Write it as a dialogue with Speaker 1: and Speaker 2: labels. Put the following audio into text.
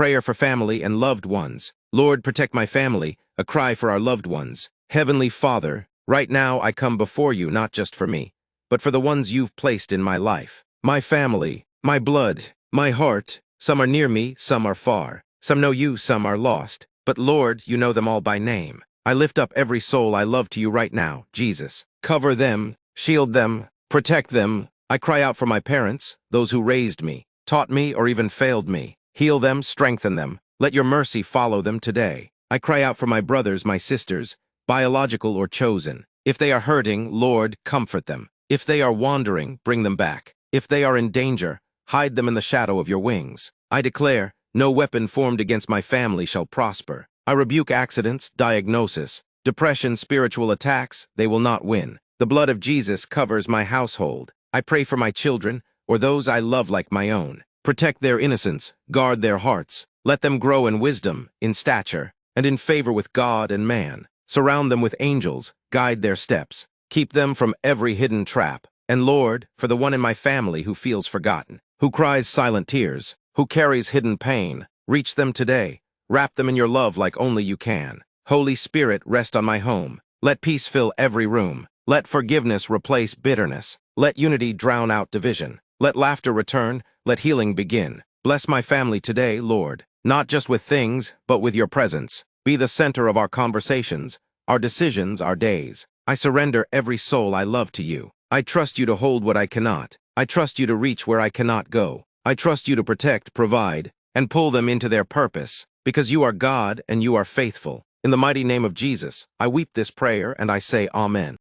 Speaker 1: Prayer for family and loved ones. Lord, protect my family, a cry for our loved ones. Heavenly Father, right now I come before you not just for me, but for the ones you've placed in my life. My family, my blood, my heart. Some are near me, some are far. Some know you, some are lost. But Lord, you know them all by name. I lift up every soul I love to you right now, Jesus. Cover them, shield them, protect them. I cry out for my parents, those who raised me, taught me, or even failed me. Heal them, strengthen them. Let your mercy follow them today. I cry out for my brothers, my sisters, biological or chosen. If they are hurting, Lord, comfort them. If they are wandering, bring them back. If they are in danger, hide them in the shadow of your wings. I declare, no weapon formed against my family shall prosper. I rebuke accidents, diagnosis, depression, spiritual attacks. They will not win. The blood of Jesus covers my household. I pray for my children, or those I love like my own. Protect their innocence, guard their hearts. Let them grow in wisdom, in stature, and in favor with God and man. Surround them with angels, guide their steps. Keep them from every hidden trap. And Lord, for the one in my family who feels forgotten, who cries silent tears, who carries hidden pain, reach them today. Wrap them in your love like only you can. Holy Spirit, rest on my home. Let peace fill every room. Let forgiveness replace bitterness. Let unity drown out division. Let laughter return. Let healing begin. Bless my family today, Lord, not just with things, but with your presence. Be the center of our conversations, our decisions, our days. I surrender every soul I love to you. I trust you to hold what I cannot. I trust you to reach where I cannot go. I trust you to protect, provide, and pull them into their purpose, because you are God and you are faithful. In the mighty name of Jesus, I weep this prayer and I say Amen.